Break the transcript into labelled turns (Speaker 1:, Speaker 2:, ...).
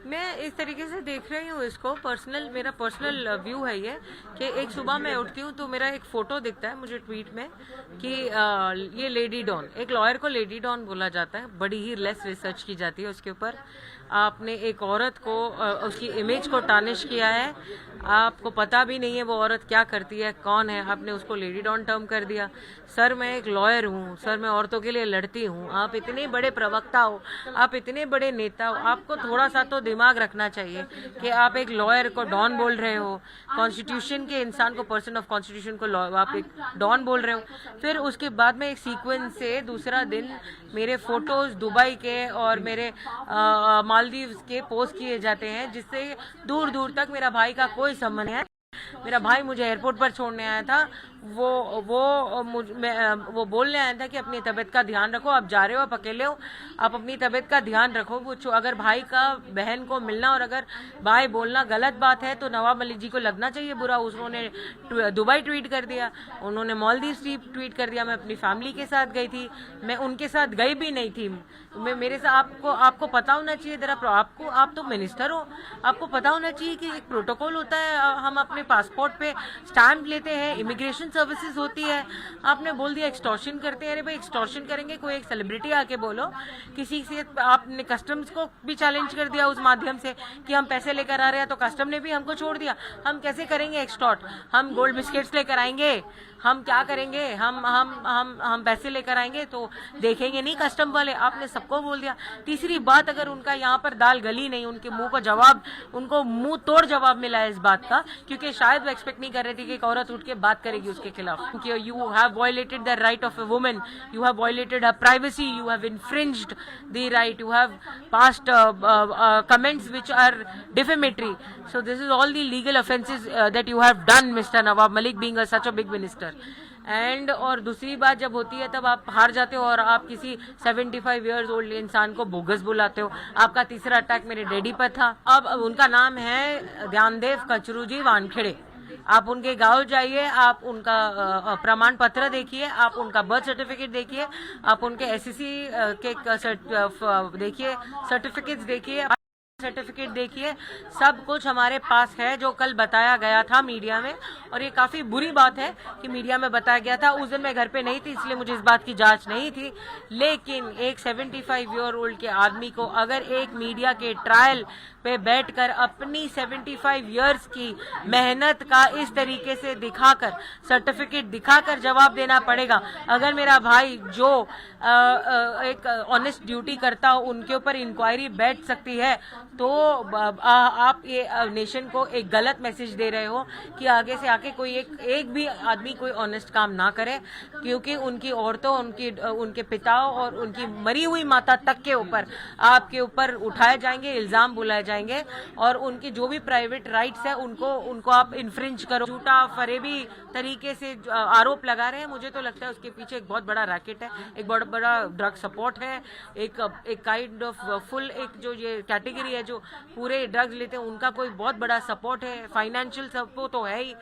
Speaker 1: मैं इस तरीके से देख रही हूँ इसको, मेरा पर्सनल व्यू है ये कि एक सुबह मैं उठती हूँ तो मेरा एक फोटो दिखता है मुझे ट्वीट में कि ये लेडी डॉन, एक लॉयर को लेडी डॉन बोला जाता है, बड़ी ही लेस रिसर्च की जाती है उसके ऊपर। आपने एक औरत को उसकी इमेज को टार्निश किया है, आपको पता भी नहीं है वो औरत क्या करती है, कौन है, आपने उसको लेडी डॉन टर्म कर दिया। सर मैं एक लॉयर हूँ, सर मैं औरतों के लिए लड़ती हूँ, आप इतने बड़े प्रवक्ता हो, आप इतने बड़े नेता हो, आपको थोड़ा सा तो दिमाग रखना चाहिए कि आप एक लॉयर को डॉन बोल रहे हो, कॉन्स्टिट्यूशन के इंसान को, पर्सन ऑफ कॉन्स्टिट्यूशन को आप एक डॉन बोल रहे हो। फिर उसके बाद में एक सीक्वेंस से दूसरा दिन मेरे फोटोज दुबई के और मेरे मालदीव के पोस्ट किए जाते हैं, जिससे दूर दूर तक मेरा भाई का कोई संबंध है। मेरा भाई मुझे एयरपोर्ट पर छोड़ने आया था, वो बोलने आया था कि अपनी तबीयत का ध्यान रखो, आप जा रहे हो, आप अकेले हो, आप अपनी तबीयत का ध्यान रखो। वो अगर भाई का बहन को मिलना और अगर भाई बोलना गलत बात है तो नवाब मलिक जी को लगना चाहिए बुरा। उन्होंने दुबई ट्वीट कर दिया, उन्होंने मालदीव ट्वीट कर दिया। मैं अपनी फैमिली के साथ गई थी, मैं उनके साथ गई भी नहीं थी। मेरे साथ आपको पता होना चाहिए जरा, आप तो मिनिस्टर हो, आपको पता होना चाहिए कि एक प्रोटोकॉल होता है, हम अपने पासपोर्ट पे स्टैंप लेते हैं, इमिग्रेशन सर्विसेज होती है। आपने बोल दिया एक्सटॉर्शन करते हैं। अरे भाई एक्सटॉर्शन करेंगे, कोई एक सेलिब्रिटी आके बोलो, किसी से आपने कस्टम्स को भी चैलेंज कर दिया उस माध्यम से कि हम पैसे लेकर आ रहे हैं, तो कस्टम ने भी हमको छोड़ दिया। हम कैसे करेंगे एक्सटॉर्ट? हम गोल्ड बिस्किट्स लेकर आएंगे, हम क्या करेंगे? हम पैसे लेकर आएंगे तो देखेंगे नहीं कस्टम वाले। आपने सबको बोल दिया। तीसरी बात, अगर उनका यहाँ पर दाल गली नहीं, उनके उनको मुंह तोड़ जवाब मिला है इस बात का, क्योंकि शायद वो एक्सपेक्ट नहीं कर रही थी कि एक औरत उठ के बात करेगी उसके खिलाफ। क्योंकि you have violated the right of a woman, you have violated her privacy, you have infringed the right, you have passed comments which are defamatory. So this is all the legal offenses that you have done, Mr. Nawab Malik, being such a big minister. And और दूसरी बात जब होती है तब आप हार जाते हो और आप किसी 75 ईयर्स ओल्ड इंसान को बोगस बुलाते हो। आपका तीसरा अटैक मेरे डैडी पर था। अब उनका नाम है ध्यानदेव कचरूजी वानखेड़े। आप उनके गांव जाइए, आप उनका प्रमाण पत्र देखिए, आप उनका बर्थ सर्टिफिकेट देखिए, आप उनके एसएससी के देखिए, सर्टिफिकेट्स देखिए, सर्टिफिकेट देखिए, सब कुछ हमारे पास है जो कल बताया गया था मीडिया में। और ये काफी बुरी बात है कि मीडिया में बताया गया था। उस दिन मैं घर पे नहीं थी, इसलिए मुझे इस बात की जांच नहीं थी। लेकिन एक 75 ईयर ओल्ड के आदमी को अगर एक मीडिया के ट्रायल पे बैठकर अपनी 75 ईयर्स की मेहनत का इस तरीके से दिखाकर, सर्टिफिकेट दिखाकर जवाब देना पड़ेगा। अगर मेरा भाई जो एक ऑनेस्ट ड्यूटी करता हो, उनके ऊपर इंक्वायरी बैठ सकती है, तो आप ये नेशन को एक गलत मैसेज दे रहे हो कि आगे से आके कोई एक भी आदमी कोई ऑनेस्ट काम ना करे, क्योंकि उनकी औरतों, उनके पिताओं और उनकी मरी हुई माता तक के ऊपर आपके ऊपर उठाए जाएंगे, इल्जाम बुलाए जाएंगे और उनकी जो भी प्राइवेट राइट्स है उनको आप इन्फ्रिंज करो। झूठा फरेबी तरीके से आरोप लगा रहे हैं। मुझे तो लगता है उसके पीछे एक बहुत बड़ा रैकेट है, एक बहुत बड़ा ड्रग सपोर्ट है, एक काइंड ऑफ फुल, एक जो ये कैटेगरी है जो पूरे ड्रग्स लेते हैं, उनका कोई बहुत बड़ा सपोर्ट है, फाइनेंशियल सपोर्ट तो है ही।